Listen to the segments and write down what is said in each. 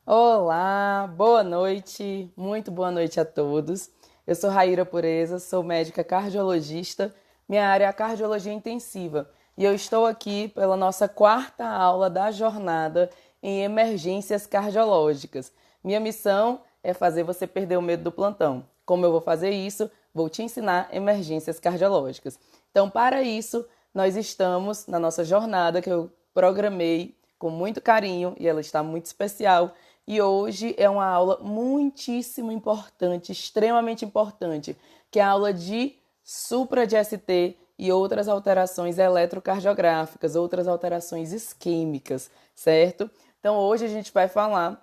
Olá, boa noite, muito boa noite a todos. Eu sou Raíra Pureza, sou médica cardiologista, minha área é a cardiologia intensiva e eu estou aqui pela nossa quarta aula da jornada em emergências cardiológicas. Minha missão é fazer você perder o medo do plantão. Como eu vou fazer isso? Vou te ensinar emergências cardiológicas. Então, para isso, nós estamos na nossa jornada que eu programei com muito carinho e ela está muito especial. E hoje é uma aula muitíssimo importante, extremamente importante, que é a aula de supra de ST e outras alterações eletrocardiográficas, outras alterações isquêmicas, certo? Então hoje a gente vai falar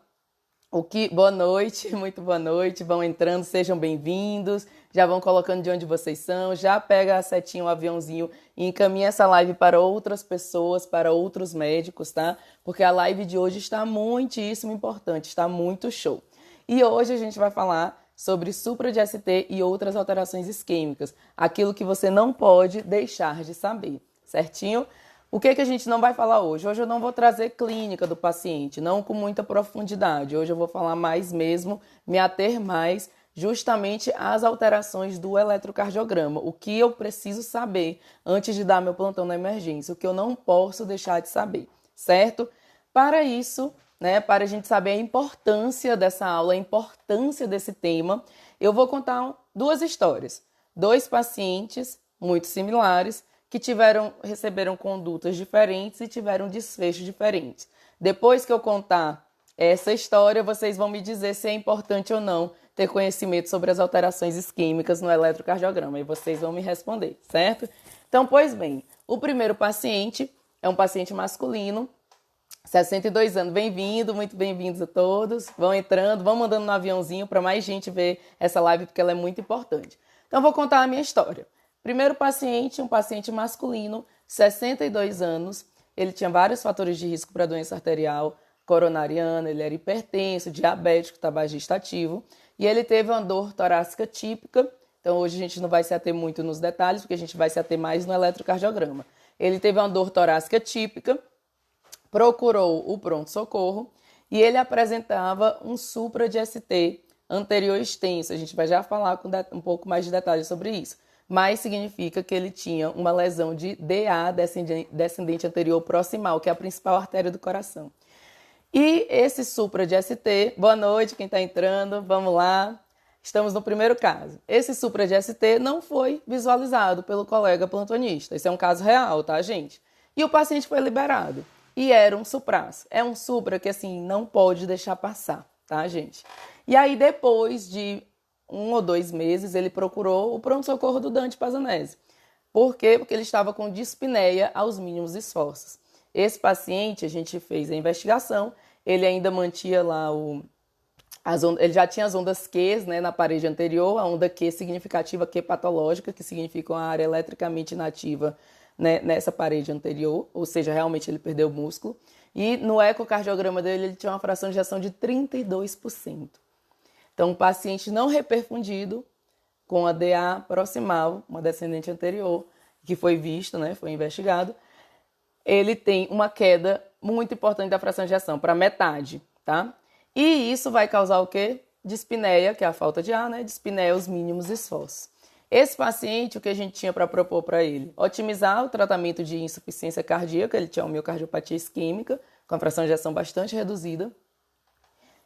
boa noite, muito boa noite, vão entrando, sejam bem-vindos, já vão colocando de onde vocês são, já pega a setinha, o aviãozinho e encaminha essa live para outras pessoas, para outros médicos, tá? Porque a live de hoje está muitíssimo importante, está muito show. E hoje a gente vai falar sobre supra de ST e outras alterações isquêmicas, aquilo que você não pode deixar de saber, certinho? O que a gente não vai falar hoje? Hoje eu não vou trazer clínica do paciente, não com muita profundidade. Hoje eu vou falar mais mesmo, me ater mais justamente às alterações do eletrocardiograma. O que eu preciso saber antes de dar meu plantão na emergência, o que eu não posso deixar de saber, certo? Para isso, né, para a gente saber a importância dessa aula, a importância desse tema, eu vou contar duas histórias. Dois pacientes muito similares que receberam condutas diferentes e tiveram desfechos diferentes. Depois que eu contar essa história, vocês vão me dizer se é importante ou não ter conhecimento sobre as alterações isquêmicas no eletrocardiograma e vocês vão me responder, certo? Então, pois bem, o primeiro paciente é um paciente masculino, 62 anos, bem-vindo, muito bem-vindos a todos. Vão entrando, vão mandando no aviãozinho para mais gente ver essa live porque ela é muito importante. Então, vou contar a minha história. Primeiro paciente, um paciente masculino, 62 anos. Ele tinha vários fatores de risco para doença arterial coronariana, ele era hipertenso, diabético, tabagista ativo. E ele teve uma dor torácica típica. Então, hoje a gente não vai se ater muito nos detalhes, porque a gente vai se ater mais no eletrocardiograma. Ele teve uma dor torácica típica, procurou o pronto-socorro e ele apresentava um supra de ST anterior extenso. A gente vai já falar com um pouco mais de detalhes sobre isso. Mas significa que ele tinha uma lesão de DA, descendente anterior proximal, que é a principal artéria do coração. E esse supra de ST, boa noite quem está entrando, vamos lá, estamos no primeiro caso. Esse supra de ST não foi visualizado pelo colega plantonista, esse é um caso real, tá, gente? E o paciente foi liberado, e era um supraço, é um supra que, assim, não pode deixar passar, tá, gente? E aí, depois de 1 ou 2 meses, ele procurou o pronto-socorro do Dante Pazanese. Por quê? Porque ele estava com dispneia aos mínimos esforços. Esse paciente, a gente fez a investigação, ele ainda mantinha lá ele já tinha as ondas Q, né, na parede anterior, a onda Q significativa, Q patológica, que significa uma área eletricamente inativa, né, nessa parede anterior, ou seja, realmente ele perdeu o músculo. E no ecocardiograma dele, ele tinha uma fração de ejeção de 32%. Então, um paciente não reperfundido, com a DA proximal, uma descendente anterior, que foi visto, né, foi investigado, ele tem uma queda muito importante da fração de ejeção, para metade, tá? E isso vai causar o quê? Dispneia, que é a falta de ar, né? Dispneia aos mínimos esforços. Esse paciente, o que a gente tinha para propor para ele? Otimizar o tratamento de insuficiência cardíaca, ele tinha uma miocardiopatia isquêmica, com a fração de ejeção bastante reduzida,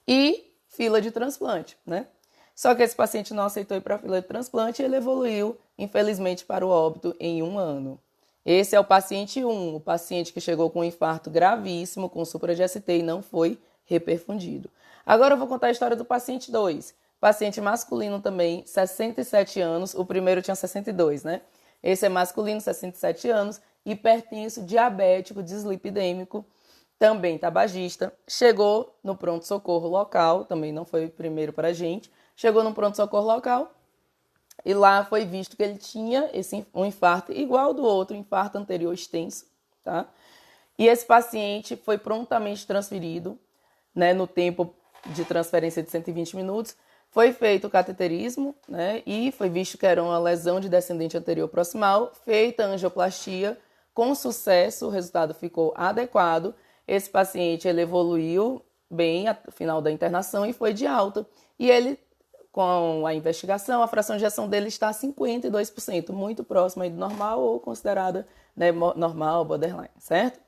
e fila de transplante, né? Só que esse paciente não aceitou ir para a fila de transplante e ele evoluiu, infelizmente, para o óbito em 1 ano. Esse é o paciente 1, o paciente que chegou com um infarto gravíssimo, com supra de ST e não foi reperfundido. Agora eu vou contar a história do paciente 2. Paciente masculino também, 67 anos, o primeiro tinha 62, né? Esse é masculino, 67 anos, hipertenso, diabético, dislipidêmico, também tabagista. Chegou no pronto-socorro local, também não foi o primeiro para a gente, chegou no pronto-socorro local e lá foi visto que ele tinha um infarto igual ao do outro, infarto anterior extenso, tá? E esse paciente foi prontamente transferido, né, no tempo de transferência de 120 minutos, foi feito o cateterismo, né, e foi visto que era uma lesão de descendente anterior proximal, feita a angioplastia, com sucesso, o resultado ficou adequado. Esse paciente ele evoluiu bem ao final da internação e foi de alta. E ele, com a investigação, a fração de ejeção dele está a 52%, muito próximo aí do normal ou considerada, né, normal, borderline, certo?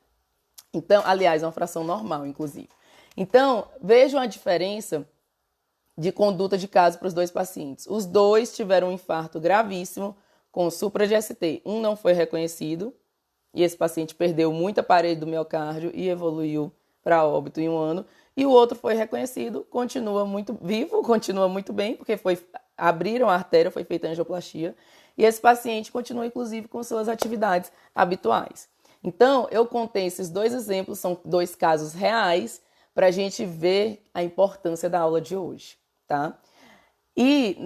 Então, aliás, é uma fração normal, inclusive. Então, vejam a diferença de conduta de caso para os dois pacientes. Os dois tiveram um infarto gravíssimo com supra de ST. Um não foi reconhecido e esse paciente perdeu muita parede do miocárdio e evoluiu para óbito em 1 ano. E o outro foi reconhecido, continua muito vivo, continua muito bem, porque abriram a artéria, foi feita a angioplastia. E esse paciente continua, inclusive, com suas atividades habituais. Então, eu contei esses 2 exemplos, são 2 casos reais, para a gente ver a importância da aula de hoje, tá? E,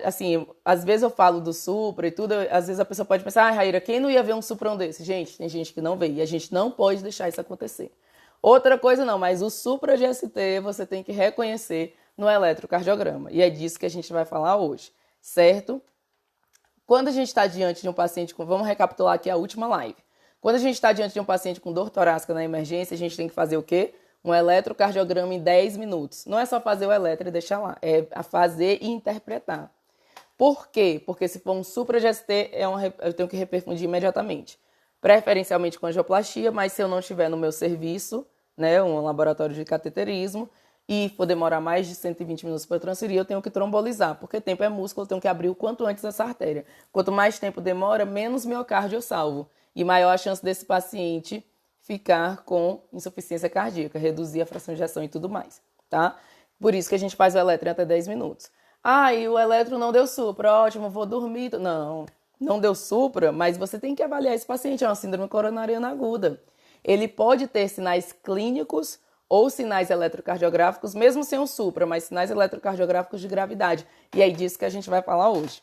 assim, às vezes eu falo do supra e tudo, às vezes a pessoa pode pensar, Raíra, quem não ia ver um suprão desse? Gente, tem gente que não vê, e a gente não pode deixar isso acontecer. Outra coisa não, mas o supra de ST você tem que reconhecer no eletrocardiograma, e é disso que a gente vai falar hoje, certo? Quando a gente está diante de um paciente com... Vamos recapitular aqui a última live. Quando a gente está diante de um paciente com dor torácica na emergência, a gente tem que fazer o quê? Um eletrocardiograma em 10 minutos. Não é só fazer o eletro e deixar lá, é a fazer e interpretar. Por quê? Porque se for um supra de ST, eu tenho que reperfundir imediatamente. Preferencialmente com angioplastia, mas se eu não estiver no meu serviço, né, um laboratório de cateterismo, e for demorar mais de 120 minutos para transferir, eu tenho que trombolizar, porque tempo é músculo, eu tenho que abrir o quanto antes essa artéria. Quanto mais tempo demora, menos miocárdio eu salvo. E maior a chance desse paciente ficar com insuficiência cardíaca, reduzir a fração de ejeção e tudo mais, tá? Por isso que a gente faz o eletro em até 10 minutos. E o eletro não deu supra, ótimo, vou dormir. Não deu supra, mas você tem que avaliar esse paciente, é uma síndrome coronariana aguda. Ele pode ter sinais clínicos ou sinais eletrocardiográficos, mesmo sem um supra, mas sinais eletrocardiográficos de gravidade. E é disso que a gente vai falar hoje.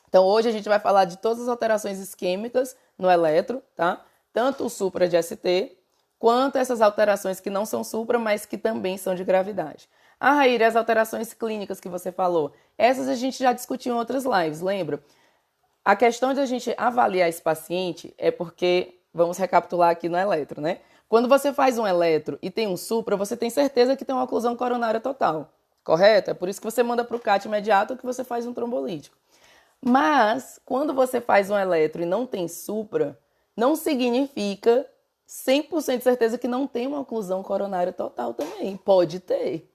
Então, hoje a gente vai falar de todas as alterações isquêmicas no eletro, tá? Tanto o supra de ST, quanto essas alterações que não são supra, mas que também são de gravidade. Raíra, as alterações clínicas que você falou, essas a gente já discutiu em outras lives, lembra? A questão de a gente avaliar esse paciente é porque, vamos recapitular aqui no eletro, né? Quando você faz um eletro e tem um supra, você tem certeza que tem uma oclusão coronária total, correto? É por isso que você manda para o CAT imediato que você faz um trombolítico. Mas, quando você faz um eletro e não tem supra, não significa 100% de certeza que não tem uma oclusão coronária total também. Pode ter.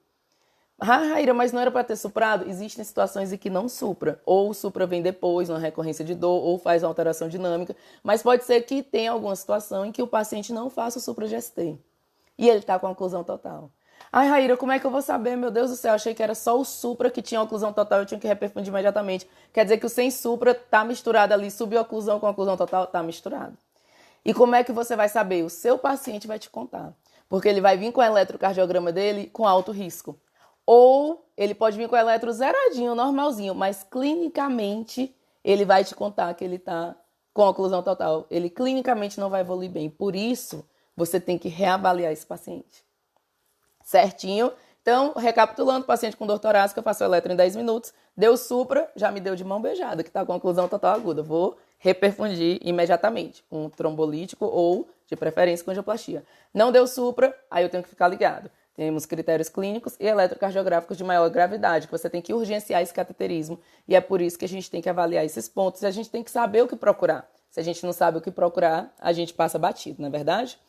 Raíra, mas não era para ter suprado? Existem situações em que não supra. Ou o supra vem depois, uma recorrência de dor, ou faz uma alteração dinâmica. Mas pode ser que tenha alguma situação em que o paciente não faça o supra de ST. E ele está com a oclusão total. Raíra, como é que eu vou saber? Meu Deus do céu, achei que era só o supra que tinha oclusão total, eu tinha que reperfundir imediatamente. Quer dizer que o sem supra está misturado ali, suboclusão com oclusão total, está misturado. E como é que você vai saber? O seu paciente vai te contar. Porque ele vai vir com o eletrocardiograma dele com alto risco. Ou ele pode vir com o eletro zeradinho, normalzinho, mas clinicamente ele vai te contar que ele está com oclusão total. Ele clinicamente não vai evoluir bem. Por isso, você tem que reavaliar esse paciente. Certinho? Então, recapitulando, paciente com dor torácica, faço o eletro em 10 minutos, deu supra, já me deu de mão beijada, que está com oclusão total aguda. Vou reperfundir imediatamente, com um trombolítico ou, de preferência, com angioplastia. Não deu supra, aí eu tenho que ficar ligado. Temos critérios clínicos e eletrocardiográficos de maior gravidade, que você tem que urgenciar esse cateterismo. E é por isso que a gente tem que avaliar esses pontos e a gente tem que saber o que procurar. Se a gente não sabe o que procurar, a gente passa batido, não é verdade?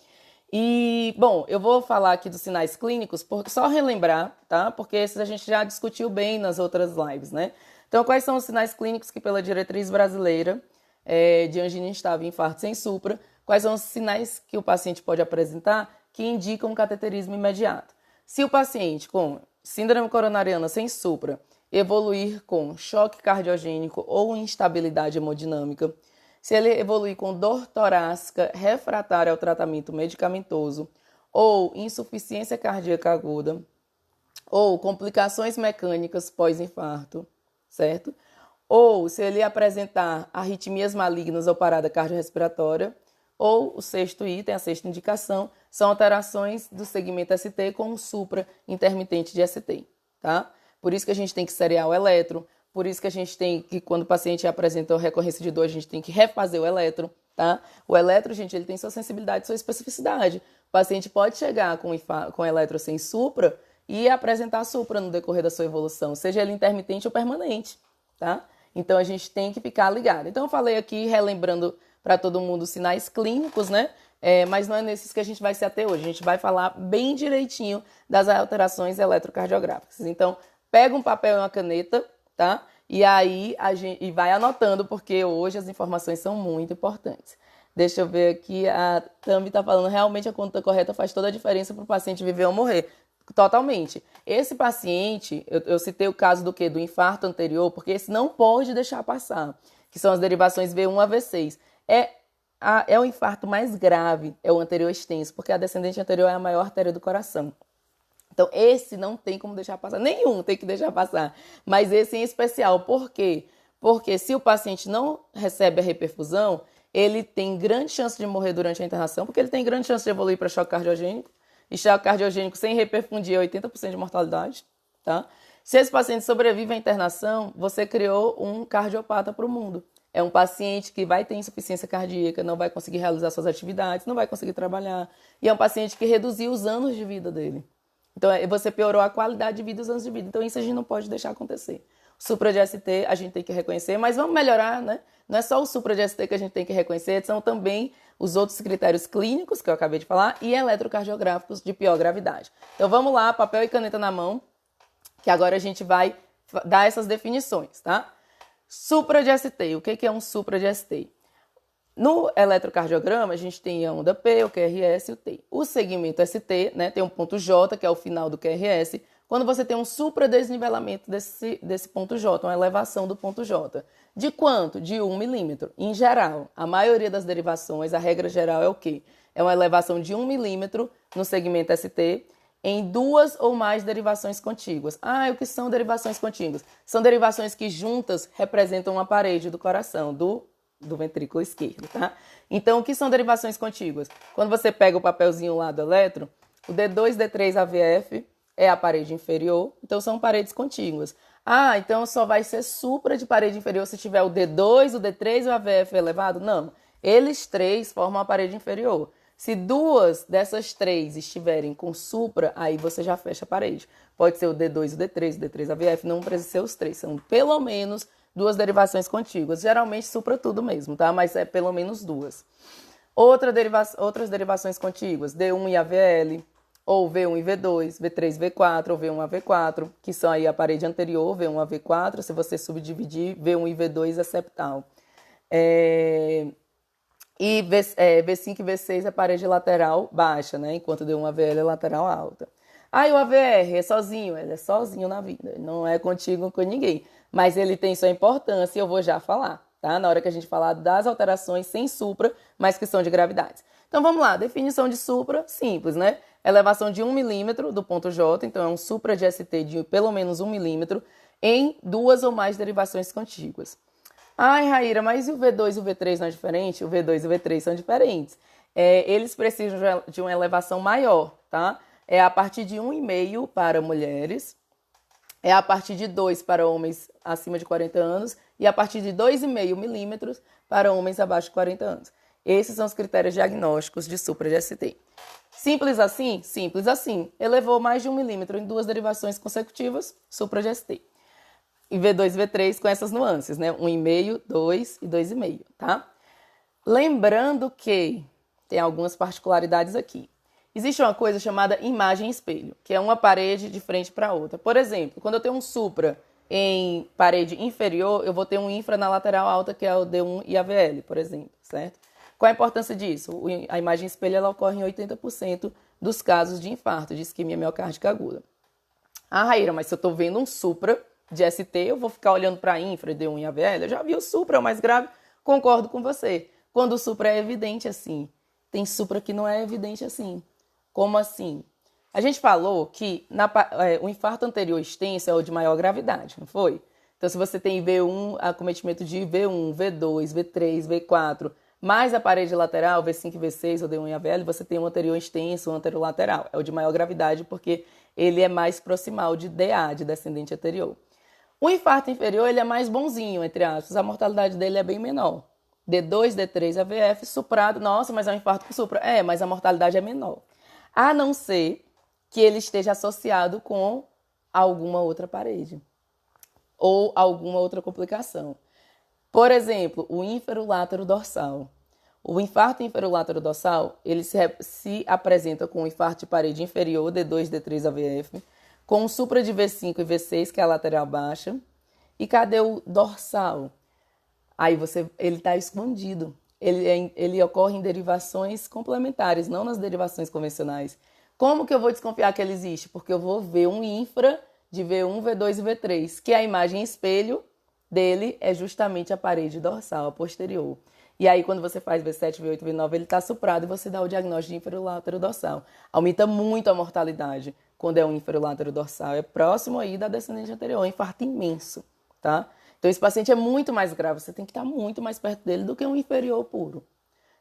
E, bom, eu vou falar aqui dos sinais clínicos, só relembrar, tá? Porque esses a gente já discutiu bem nas outras lives, né? Então, quais são os sinais clínicos que pela diretriz brasileira de angina instável e infarto sem supra, quais são os sinais que o paciente pode apresentar que indicam um cateterismo imediato? Se o paciente com síndrome coronariana sem supra evoluir com choque cardiogênico ou instabilidade hemodinâmica, se ele evoluir com dor torácica refratária ao tratamento medicamentoso ou insuficiência cardíaca aguda ou complicações mecânicas pós-infarto, certo? Ou se ele apresentar arritmias malignas ou parada cardiorrespiratória, ou o sexto item, a sexta indicação, são alterações do segmento ST com um supra intermitente de ST, tá? Por isso que a gente tem que seriar o eletro, por isso que a gente tem que, quando o paciente apresenta recorrência de dor, a gente tem que refazer o eletro, tá? O eletro, gente, ele tem sua sensibilidade, sua especificidade. O paciente pode chegar com eletro sem supra e apresentar supra no decorrer da sua evolução, seja ele intermitente ou permanente, tá? Então, a gente tem que ficar ligado. Então, eu falei aqui, relembrando para todo mundo os sinais clínicos, né? Mas não é nesses que a gente vai se ater hoje. A gente vai falar bem direitinho das alterações eletrocardiográficas. Então, pega um papel e uma caneta, tá? E aí e vai anotando, porque hoje as informações são muito importantes. Deixa eu ver aqui, a Tami está falando, realmente a conduta correta faz toda a diferença para o paciente viver ou morrer. Totalmente. Esse paciente, eu citei o caso do quê? Do infarto anterior, porque esse não pode deixar passar, que são as derivações V1 a V6. É o infarto mais grave, é o anterior extenso, porque a descendente anterior é a maior artéria do coração. Então, esse não tem como deixar passar. Nenhum tem que deixar passar. Mas esse em especial. Por quê? Porque se o paciente não recebe a reperfusão, ele tem grande chance de morrer durante a internação, porque ele tem grande chance de evoluir para choque cardiogênico. E choque cardiogênico sem reperfundir é 80% de mortalidade, tá? Se esse paciente sobrevive à internação, você criou um cardiopata para o mundo. É um paciente que vai ter insuficiência cardíaca, não vai conseguir realizar suas atividades, não vai conseguir trabalhar. E é um paciente que reduziu os anos de vida dele. Então, você piorou a qualidade de vida e os anos de vida. Então, isso a gente não pode deixar acontecer. O supra de ST a gente tem que reconhecer, mas vamos melhorar, né? Não é só o supra de ST que a gente tem que reconhecer, são também os outros critérios clínicos que eu acabei de falar e eletrocardiográficos de pior gravidade. Então, vamos lá, papel e caneta na mão, que agora a gente vai dar essas definições, tá? Supra de ST. O que é um supra de ST? No eletrocardiograma, a gente tem a onda P, o QRS e o T. O segmento ST, né, tem um ponto J, que é o final do QRS, quando você tem um supradesnivelamento desse ponto J, uma elevação do ponto J. De quanto? De 1 milímetro. Em geral, a maioria das derivações, a regra geral é o quê? É uma elevação de 1 milímetro no segmento ST em 2 ou mais derivações contíguas. O que são derivações contíguas? São derivações que juntas representam uma parede do coração, do ventrículo esquerdo, tá? Então, o que são derivações contíguas? Quando você pega o papelzinho lá do eletro, o D2, D3 AVF é a parede inferior, então são paredes contíguas. Então só vai ser supra de parede inferior se tiver o D2, o D3 e o AVF elevado? Não, eles três formam a parede inferior. Se 2 dessas 3 estiverem com supra, aí você já fecha a parede. Pode ser o D2, o D3, o D3 AVF, não precisa ser os 3, são pelo menos 2 derivações contíguas. Geralmente supra tudo mesmo, tá? Mas é pelo menos 2. Outras derivações contíguas, D1 e AVL, ou V1 e V2, V3 e V4, ou V1 a V4, que são aí a parede anterior, V1 a V4, se você subdividir, V1 e V2 é septal. E V5 e V6 é parede lateral baixa, né? Enquanto D1 AVL é lateral alta. O AVR é sozinho, ele é sozinho na vida, ele não é contíguo com ninguém. Mas ele tem sua importância e eu vou já falar, tá? Na hora que a gente falar das alterações sem supra, mas que são de gravidades. Então vamos lá, definição de supra, simples, né? Elevação de 1 milímetro do ponto J, então é um supra de ST de pelo menos 1 milímetro em 2 ou mais derivações contíguas. Raíra, mas e o V2 e o V3 não é diferente? O V2 e o V3 são diferentes. Eles precisam de uma elevação maior, tá? É a partir de 1,5 para mulheres, é a partir de 2 para homens acima de 40 anos e a partir de 2,5 milímetros para homens abaixo de 40 anos. Esses são os critérios diagnósticos de supra de ST. Simples assim? Simples assim. Elevou mais de 1 milímetro em 2 derivações consecutivas, supra de ST. E V2 e V3 com essas nuances, né? 1,5, 2 e 2,5, tá? Lembrando que tem algumas particularidades aqui. Existe uma coisa chamada imagem espelho, que é uma parede de frente para outra. Por exemplo, quando eu tenho um supra em parede inferior, eu vou ter um infra na lateral alta, que é o D1 e AVL, por exemplo, certo? Qual a importância disso? A imagem espelho ela ocorre em 80% dos casos de infarto, de isquemia miocárdica aguda. Raíra, mas se eu estou vendo um supra de ST, eu vou ficar olhando para a infra, D1 e AVL? Eu já vi o supra, é o mais grave, concordo com você. Quando o supra é evidente assim, tem supra que não é evidente assim. Como assim? A gente falou que o infarto anterior extenso é o de maior gravidade, não foi? Então, se você tem V1, acometimento de V1, V2, V3, V4, mais a parede lateral, V5 e V6, ou D1 e AVL, você tem um anterior extenso, um anterior lateral. É o de maior gravidade porque ele é mais proximal de DA, de descendente anterior. O infarto inferior, ele é mais bonzinho, entre aspas. A mortalidade dele é bem menor, D2, D3, AVF, suprado. Nossa, mas é um infarto com supra. É, mas a mortalidade é menor. A não ser que ele esteja associado com alguma outra parede ou alguma outra complicação. Por exemplo, o ínferolátero dorsal. O infarto ínferolátero dorsal, ele se apresenta com um infarto de parede inferior, D2, D3, AVF, com um supra de V5 e V6, que é a lateral baixa. E cadê o dorsal? Aí ele está escondido. Ele ocorre em derivações complementares, não nas derivações convencionais. Como que eu vou desconfiar que ele existe? Porque eu vou ver um infra de V1, V2 e V3, que a imagem espelho dele é justamente a parede dorsal, a posterior. E aí, quando você faz V7, V8, V9, ele está suprado e você dá o diagnóstico de ínferolátero dorsal. Aumenta muito a mortalidade quando é um ínferolátero dorsal. É próximo aí da descendente anterior, um infarto imenso, tá? Então, esse paciente é muito mais grave, você tem que estar muito mais perto dele do que um inferior puro,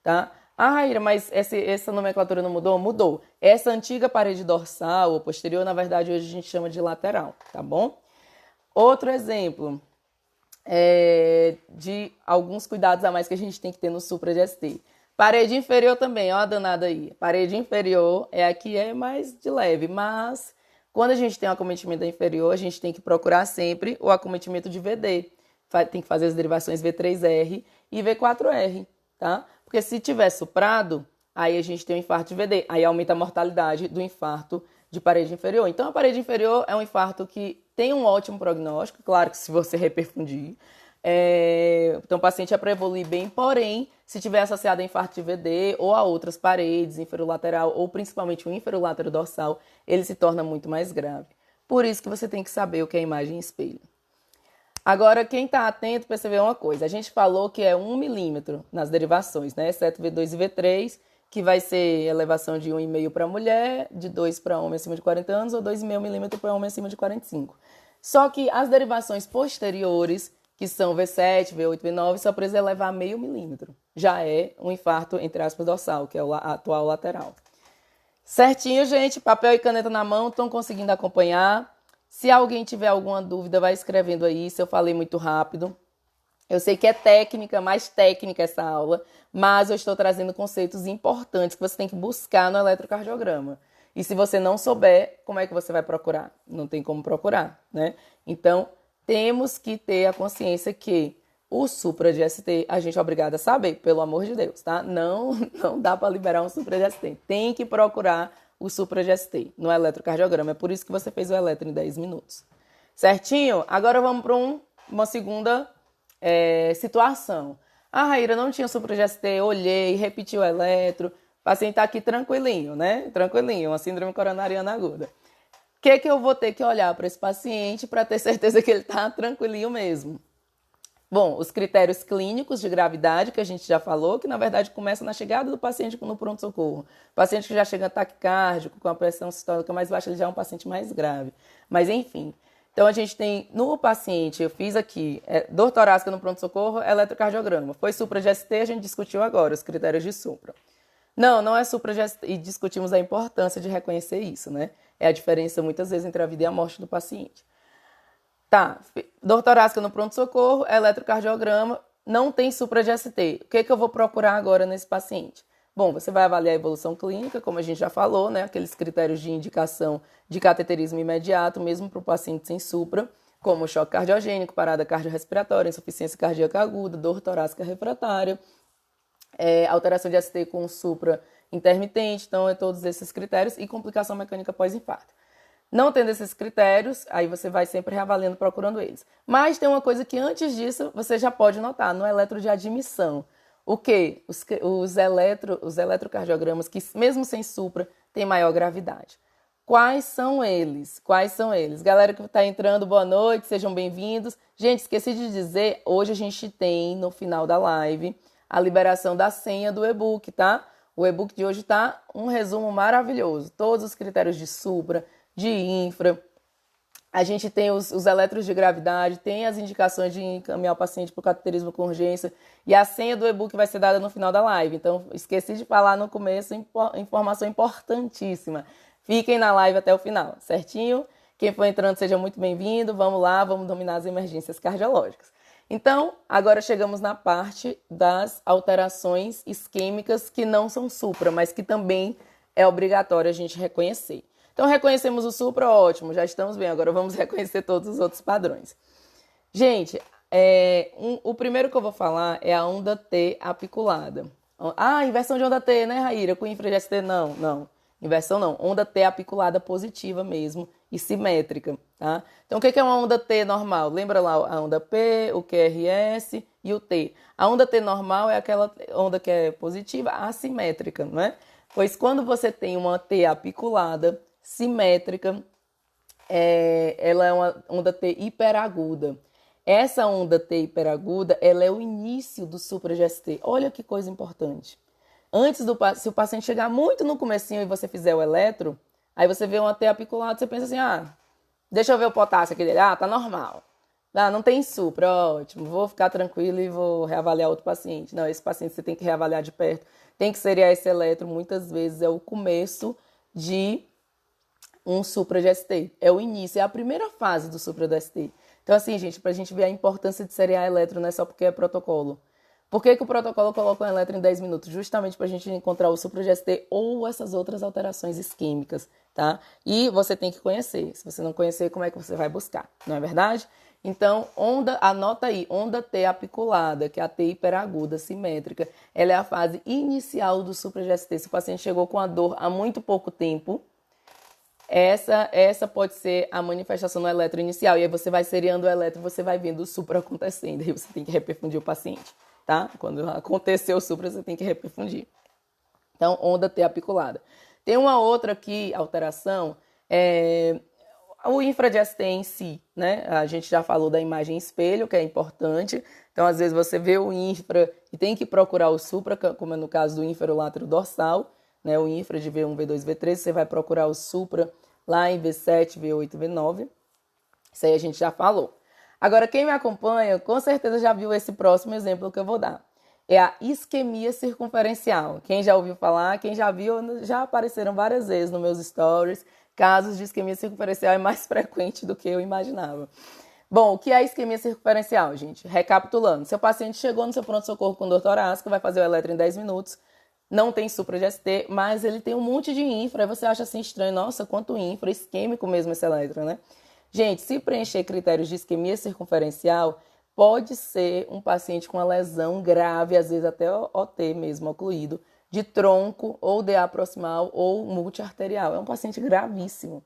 tá? Ah, Raíra, mas essa nomenclatura não mudou? Mudou. Essa antiga parede dorsal ou posterior, na verdade, hoje a gente chama de lateral, tá bom? Outro exemplo de alguns cuidados a mais que a gente tem que ter no supra de ST. Parede inferior também, ó a danada aí. Parede inferior é a que é mais de leve, mas quando a gente tem um acometimento inferior, a gente tem que procurar sempre o acometimento de VD. Tem que fazer as derivações V3R e V4R, tá? Porque se tiver suprado, aí a gente tem um infarto de VD. Aí aumenta a mortalidade do infarto de parede inferior. Então, a parede inferior é um infarto que tem um ótimo prognóstico, claro que se você reperfundir. Então, o paciente é para evoluir bem, porém, se tiver associado a infarto de VD ou a outras paredes, inferolateral ou principalmente o inferolátero dorsal, ele se torna muito mais grave. Por isso que você tem que saber o que a imagem espelha. Agora, quem está atento percebeu uma coisa. A gente falou que é 1 milímetro nas derivações, né? Exceto V2 e V3, que vai ser elevação de 1,5 para mulher, de 2 para homem acima de 40 anos ou 2,5 milímetros para homem acima de 45. Só que as derivações posteriores, que são V7, V8, V9, só precisa elevar meio milímetro. Já é um infarto, entre aspas, dorsal, que é o atual lateral. Certinho, gente? Papel e caneta na mão, estão conseguindo acompanhar? Se alguém tiver alguma dúvida, vai escrevendo aí, se eu falei muito rápido. Eu sei que é técnica, mais técnica essa aula, mas eu estou trazendo conceitos importantes que você tem que buscar no eletrocardiograma. E se você não souber, como é que você vai procurar? Não tem como procurar, né? Então, temos que ter a consciência que o supra de ST a gente é obrigado a saber, pelo amor de Deus, tá? Não dá para liberar um supra de ST. Tem que procurar o supra de ST no eletrocardiograma. É por isso que você fez o eletro em 10 minutos. Certinho? Agora vamos para uma segunda situação. A Raíra não tinha supra de ST, olhei, repeti o eletro, o paciente está aqui tranquilinho, né? Tranquilinho, uma síndrome coronariana aguda. O que eu vou ter que olhar para esse paciente para ter certeza que ele está tranquilinho mesmo? Bom, os critérios clínicos de gravidade, que a gente já falou, que na verdade começa na chegada do paciente no pronto-socorro. O paciente que já chega taquicárdico, com a pressão sistólica mais baixa, ele já é um paciente mais grave. Mas enfim, então a gente tem no paciente, eu fiz aqui, dor torácica no pronto-socorro, eletrocardiograma. Foi supra de ST, a gente discutiu agora os critérios de supra. Não é supra de ST, e discutimos a importância de reconhecer isso, né? É a diferença muitas vezes entre a vida e a morte do paciente. Tá, dor torácica no pronto-socorro, eletrocardiograma, não tem supra de ST. O que eu vou procurar agora nesse paciente? Bom, você vai avaliar a evolução clínica, como a gente já falou, né? Aqueles critérios de indicação de cateterismo imediato, mesmo para o paciente sem supra, como choque cardiogênico, parada cardiorrespiratória, insuficiência cardíaca aguda, dor torácica refratária, alteração de ST com supra intermitente, então é todos esses critérios, e complicação mecânica pós-infarto. Não tendo esses critérios, aí você vai sempre reavaliando, procurando eles. Mas tem uma coisa que antes disso você já pode notar, no eletro de admissão. O quê? Os eletrocardiogramas que, mesmo sem supra, têm maior gravidade. Quais são eles? Galera que está entrando, boa noite, sejam bem-vindos. Gente, esqueci de dizer, hoje a gente tem, no final da live, a liberação da senha do e-book, tá? O e-book de hoje tá um resumo maravilhoso. Todos os critérios de supra, de infra, a gente tem os eletros de gravidade, tem as indicações de encaminhar o paciente para o cateterismo com urgência e a senha do e-book vai ser dada no final da live. Então, esqueci de falar no começo, informação importantíssima. Fiquem na live até o final, certinho? Quem for entrando, seja muito bem-vindo. Vamos lá, vamos dominar as emergências cardiológicas. Então, agora chegamos na parte das alterações isquêmicas que não são supra, mas que também é obrigatório a gente reconhecer. Então, reconhecemos o supra, ótimo, já estamos bem. Agora vamos reconhecer todos os outros padrões. Gente, o primeiro que eu vou falar é a onda T apiculada. Ah, inversão de onda T, né, Raíra? Com infra de ST, não, não. Inversão não, onda T apiculada positiva mesmo e simétrica, tá? Então, o que é uma onda T normal? Lembra lá a onda P, o QRS e o T. A onda T normal é aquela onda que é positiva assimétrica, não é? Pois quando você tem uma T apiculada simétrica, ela é uma onda T hiperaguda. Essa onda T hiperaguda, ela é o início do supra-GST. Olha que coisa importante. Se o paciente chegar muito no comecinho e você fizer o eletro, aí você vê uma T apiculada, você pensa assim, deixa eu ver o potássio aqui dele, tá normal. Não tem supra, ótimo, vou ficar tranquilo e vou reavaliar outro paciente. Não, esse paciente você tem que reavaliar de perto, tem que seriar esse eletro, muitas vezes é o começo de um supra de ST, é o início, é a primeira fase do supra do ST. Então assim, gente, pra gente ver a importância de seriar eletro, não é só porque é protocolo. Por que o protocolo coloca um eletro em 10 minutos? Justamente para a gente encontrar o supra-GST ou essas outras alterações isquêmicas, tá? E você tem que conhecer. Se você não conhecer, como é que você vai buscar? Não é verdade? Então, anota aí, onda T apiculada, que é a T hiperaguda, simétrica, ela é a fase inicial do supra-GST. Se o paciente chegou com a dor há muito pouco tempo, essa pode ser a manifestação no eletro inicial. E aí você vai seriando o eletro, você vai vendo o supra acontecendo. Aí você tem que reperfundir o paciente. Tá? Quando aconteceu o supra, você tem que reperfundir. Então, onda T apiculada. Tem uma outra aqui, alteração, o infra de ST em si, né? A gente já falou da imagem espelho, que é importante. Então, às vezes, você vê o infra e tem que procurar o supra, como é no caso do inferolátero dorsal, né? O infra de V1, V2, V3, você vai procurar o supra lá em V7, V8, V9. Isso aí a gente já falou. Agora, quem me acompanha, com certeza já viu esse próximo exemplo que eu vou dar. É a isquemia circunferencial. Quem já ouviu falar, quem já viu, já apareceram várias vezes nos meus stories. Casos de isquemia circunferencial é mais frequente do que eu imaginava. Bom, o que é a isquemia circunferencial, gente? Recapitulando, seu paciente chegou no seu pronto-socorro com dor torácica, vai fazer o eletro em 10 minutos, não tem supra de ST, mas ele tem um monte de infra, aí você acha assim estranho, nossa, quanto infra, isquêmico mesmo esse eletro, né? Gente, se preencher critérios de isquemia circunferencial, pode ser um paciente com uma lesão grave, às vezes até OT mesmo, ocluído, de tronco, ou DA proximal, ou multiarterial. É um paciente gravíssimo.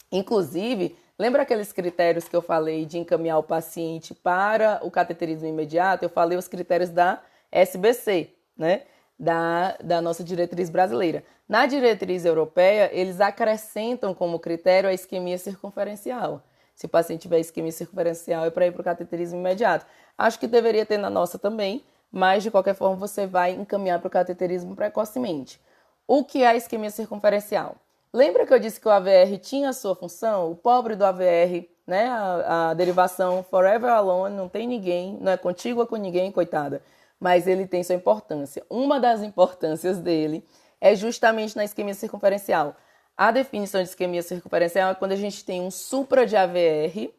Inclusive, lembra aqueles critérios que eu falei de encaminhar o paciente para o cateterismo imediato? Eu falei os critérios da SBC, né? Da nossa diretriz brasileira. Na diretriz europeia, eles acrescentam como critério a isquemia circunferencial. Se o paciente tiver isquemia circunferencial, é para ir para o cateterismo imediato. Acho que deveria ter na nossa também, mas de qualquer forma você vai encaminhar para o cateterismo precocemente. O que é a isquemia circunferencial? Lembra que eu disse que o AVR tinha a sua função? O pobre do AVR, né? A derivação forever alone, não tem ninguém, não é contígua com ninguém, coitada. Mas ele tem sua importância. Uma das importâncias dele é justamente na isquemia circunferencial. A definição de isquemia circunferencial é quando a gente tem um supra de AVR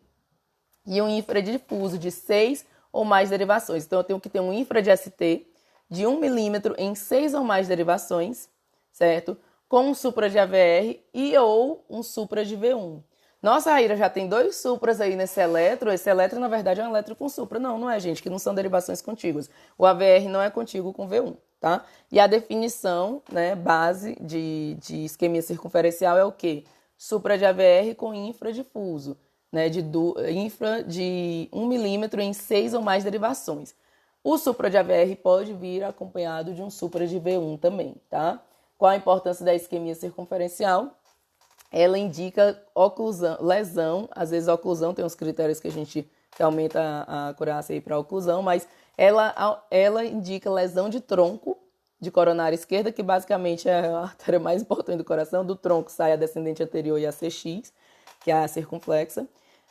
e um infradifuso de 6 ou mais derivações. Então, eu tenho que ter um infra de ST de 1 milímetro em 6 ou mais derivações, certo? Com um supra de AVR e ou um supra de V1. Nossa, Raíra, já tem 2 supras aí nesse eletro. Esse eletro, na verdade, é um eletro com supra. Não, não é, gente, que não são derivações contíguas. O AVR não é contíguo com V1, tá? E a definição, né, base de isquemia circunferencial é o quê? Supra de AVR com infradifuso, né, infra de 1 milímetro em 6 ou mais derivações. O supra de AVR pode vir acompanhado de um supra de V1 também, tá? Qual a importância da isquemia circunferencial? Ela indica oclusão, lesão, às vezes oclusão, tem uns critérios que a gente que aumenta a acurácia para oclusão, mas ela indica lesão de tronco, de coronária esquerda, que basicamente é a artéria mais importante do coração, do tronco sai a descendente anterior e a CX, que é a circunflexa,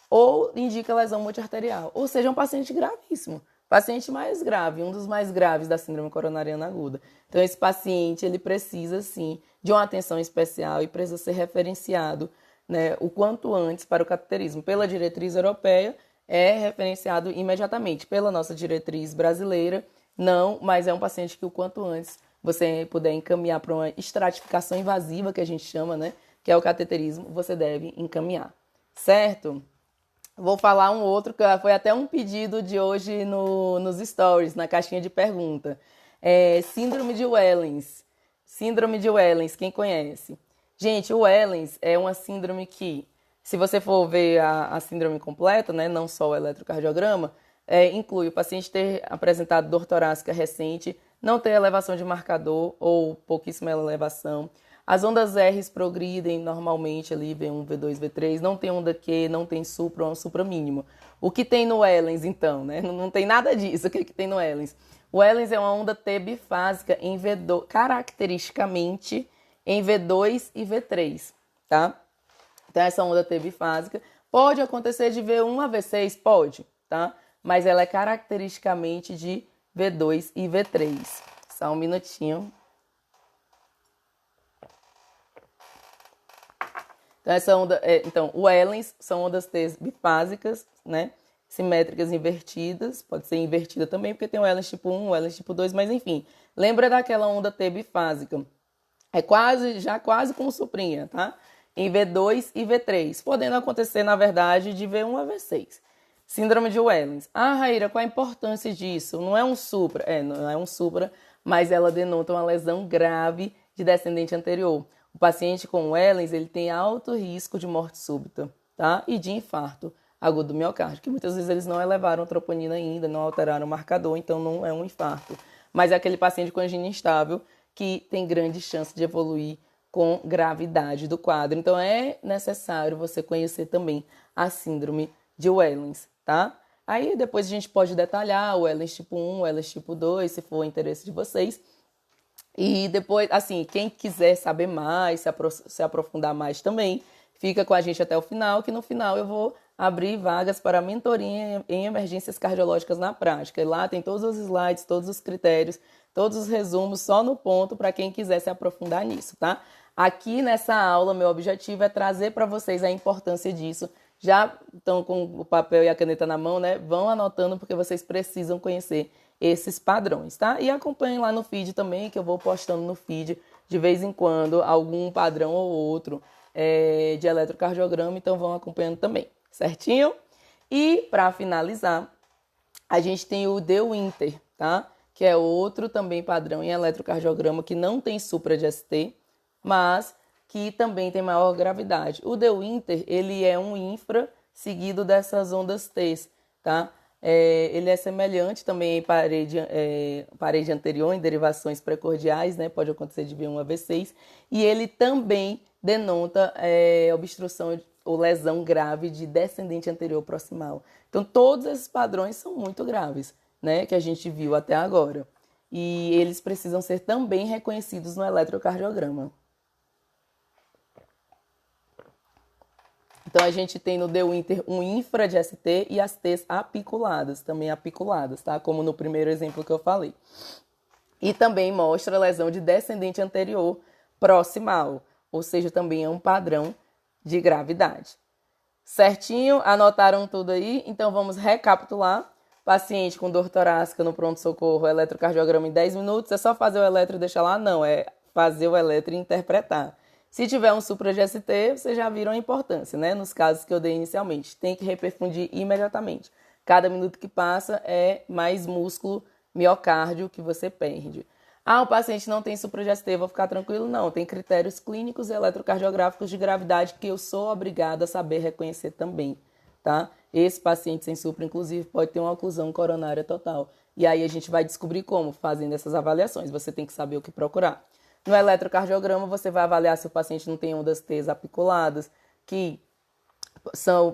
ou indica lesão multiarterial, ou seja, é um paciente gravíssimo. Paciente mais grave, um dos mais graves da síndrome coronariana aguda. Então, esse paciente, ele precisa, sim, de uma atenção especial e precisa ser referenciado, né, o quanto antes para o cateterismo. Pela diretriz europeia, é referenciado imediatamente pela nossa diretriz brasileira. Não, mas é um paciente que o quanto antes você puder encaminhar para uma estratificação invasiva, que a gente chama, né? Que é o cateterismo, você deve encaminhar, certo? Vou falar um outro, que foi até um pedido de hoje nos stories, na caixinha de pergunta. Síndrome de Wellens. Síndrome de Wellens, quem conhece? Gente, o Wellens é uma síndrome que, se você for ver a síndrome completa, né, não só o eletrocardiograma, inclui o paciente ter apresentado dor torácica recente, não ter elevação de marcador ou pouquíssima elevação. As ondas R progridem normalmente ali, V1, V2, V3, não tem onda Q, não tem supra ou um supra mínimo. O que tem no Wellens, então, né? Não tem nada disso. O que tem no Wellens? O Wellens é uma onda T bifásica em V2, caracteristicamente em V2 e V3, tá? Então, essa onda T bifásica pode acontecer de V1 a V6, pode, tá? Mas ela é caracteristicamente de V2 e V3. Só um minutinho. Então, o Wellens são ondas T bifásicas, né? Simétricas invertidas, pode ser invertida também, porque tem o Wellens tipo 1, o Wellens tipo 2, mas enfim. Lembra daquela onda T bifásica? É quase como suprinha, tá? Em V2 e V3, podendo acontecer, na verdade, de V1 a V6. Síndrome de Wellens. Ah, Raíra, qual a importância disso? Não é um supra. Não é um supra, mas ela denota uma lesão grave de descendente anterior. O paciente com Wellens, ele tem alto risco de morte súbita, tá? E de infarto agudo do miocárdio, que muitas vezes eles não elevaram a troponina ainda, não alteraram o marcador, então não é um infarto. Mas é aquele paciente com angina instável que tem grande chance de evoluir com gravidade do quadro. Então é necessário você conhecer também a síndrome de Wellens, tá? Aí depois a gente pode detalhar o Wellens tipo 1, o Wellens tipo 2, se for o interesse de vocês. E depois, assim, quem quiser saber mais, se aprofundar mais também, fica com a gente até o final, que no final eu vou abrir vagas para mentoria em emergências cardiológicas na prática. E lá tem todos os slides, todos os critérios, todos os resumos, só no ponto para quem quiser se aprofundar nisso, tá? Aqui nessa aula, meu objetivo é trazer para vocês a importância disso. Já estão com o papel e a caneta na mão, né? Vão anotando porque vocês precisam conhecer esses padrões, tá? E acompanhem lá no feed também, que eu vou postando no feed de vez em quando algum padrão ou outro de eletrocardiograma, então vão acompanhando também, certinho? E para finalizar, a gente tem o De Winter, tá? Que é outro também padrão em eletrocardiograma que não tem supra de ST, mas que também tem maior gravidade. O De Winter, ele é um infra seguido dessas ondas T, tá? Ele é semelhante também em parede anterior, em derivações precordiais, né? Pode acontecer de V1 a V6. E ele também denota obstrução ou lesão grave de descendente anterior proximal. Então, todos esses padrões são muito graves, né? Que a gente viu até agora. E eles precisam ser também reconhecidos no eletrocardiograma. Então, a gente tem no De Winter um infra de ST e as T's apiculadas, também apiculadas, tá? Como no primeiro exemplo que eu falei. E também mostra lesão de descendente anterior proximal, ou seja, também é um padrão de gravidade. Certinho? Anotaram tudo aí? Então, vamos recapitular. Paciente com dor torácica no pronto-socorro, eletrocardiograma em 10 minutos, é só fazer o eletro e deixar lá? Não, é fazer o eletro e interpretar. Se tiver um supra de ST, vocês já viram a importância, né? Nos casos que eu dei inicialmente. Tem que reperfundir imediatamente. Cada minuto que passa é mais músculo miocárdio que você perde. Ah, o paciente não tem supra de ST, vou ficar tranquilo? Não, tem critérios clínicos e eletrocardiográficos de gravidade que eu sou obrigada a saber reconhecer também, tá? Esse paciente sem supra, inclusive, pode ter uma oclusão coronária total. E aí a gente vai descobrir como, fazendo essas avaliações. Você tem que saber o que procurar. No eletrocardiograma, você vai avaliar se o paciente não tem ondas T apiculadas, que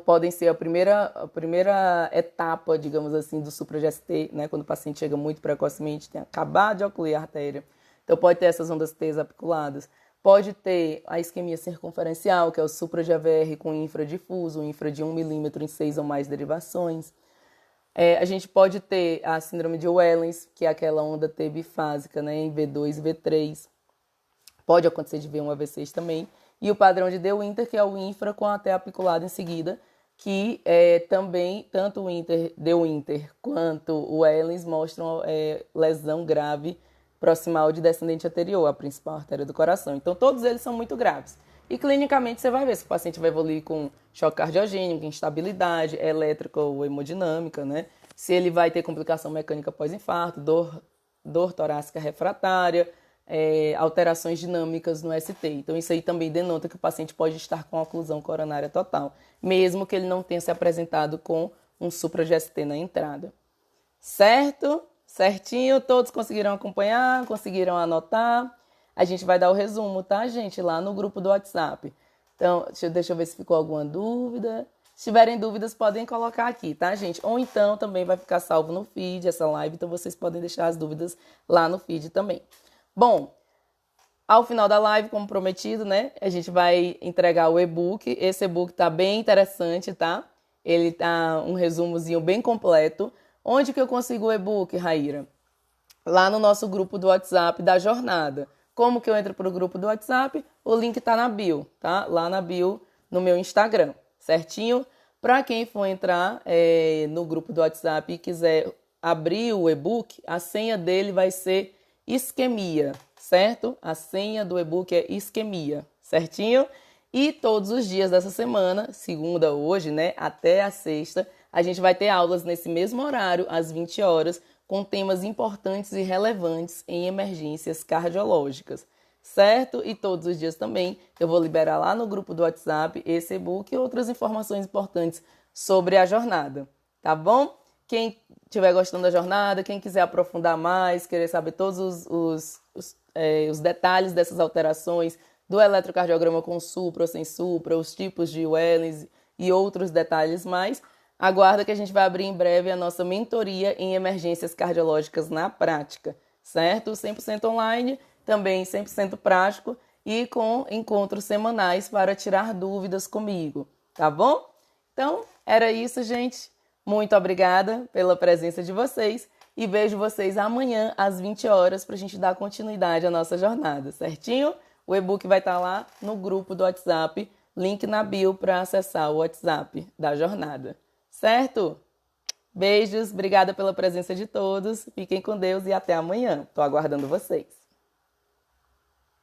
podem ser a primeira etapa, digamos assim, do supra de ST, né? Quando o paciente chega muito precocemente, tem acabado de ocluir a artéria. Então, pode ter essas ondas T apiculadas. Pode ter a isquemia circunferencial, que é o supra de AVR com infradifuso, infra de 1 milímetro em 6 ou mais derivações. A gente pode ter a síndrome de Wellens, que é aquela onda T bifásica, né? Em V2 e V3. Pode acontecer de V1 a V6 também. E o padrão de De Winter, que é o infra com a T apiculada em seguida, que também tanto o Inter quanto o Wellens mostram lesão grave proximal de descendente anterior, a principal artéria do coração. Então, todos eles são muito graves. E clinicamente você vai ver se o paciente vai evoluir com choque cardiogênico, instabilidade elétrica ou hemodinâmica, né? Se ele vai ter complicação mecânica pós-infarto, dor torácica refratária, alterações dinâmicas no ST. Então, isso aí também denota que o paciente pode estar com oclusão coronária total, mesmo que ele não tenha se apresentado com um supra-GST na entrada. Certo? Certinho? Todos conseguiram acompanhar? Conseguiram anotar? A gente vai dar o resumo, tá, gente? Lá no grupo do WhatsApp. Então, deixa eu ver se ficou alguma dúvida. Se tiverem dúvidas, podem colocar aqui, tá, gente? Ou então também vai ficar salvo no feed essa live, então vocês podem deixar as dúvidas lá no feed também. Bom, ao final da live, como prometido, né, a gente vai entregar o e-book. Esse e-book tá bem interessante, tá? Ele tá um resumozinho bem completo. Onde que eu consigo o e-book, Raíra? Lá no nosso grupo do WhatsApp da jornada. Como que eu entro pro grupo do WhatsApp? O link tá na bio, tá? Lá na bio, no meu Instagram, certinho? Para quem for entrar no grupo do WhatsApp e quiser abrir o e-book, a senha dele vai ser isquemia, certo? A senha do e-book é isquemia, certinho? E todos os dias dessa semana, segunda hoje, né, até a sexta, a gente vai ter aulas nesse mesmo horário, às 20 horas, com temas importantes e relevantes em emergências cardiológicas, certo? E todos os dias também eu vou liberar lá no grupo do WhatsApp esse e-book e outras informações importantes sobre a jornada, tá bom? Quem estiver gostando da jornada, quem quiser aprofundar mais, querer saber todos os detalhes dessas alterações do eletrocardiograma com supra ou sem supra, os tipos de Wellens e outros detalhes mais, aguarda que a gente vai abrir em breve a nossa mentoria em emergências cardiológicas na prática, certo? 100% online, também 100% prático e com encontros semanais para tirar dúvidas comigo, tá bom? Então, era isso, gente. Muito obrigada pela presença de vocês e vejo vocês amanhã às 20 horas para a gente dar continuidade à nossa jornada, certinho? O e-book vai estar lá no grupo do WhatsApp, link na bio para acessar o WhatsApp da jornada, certo? Beijos, obrigada pela presença de todos, fiquem com Deus e até amanhã. Estou aguardando vocês.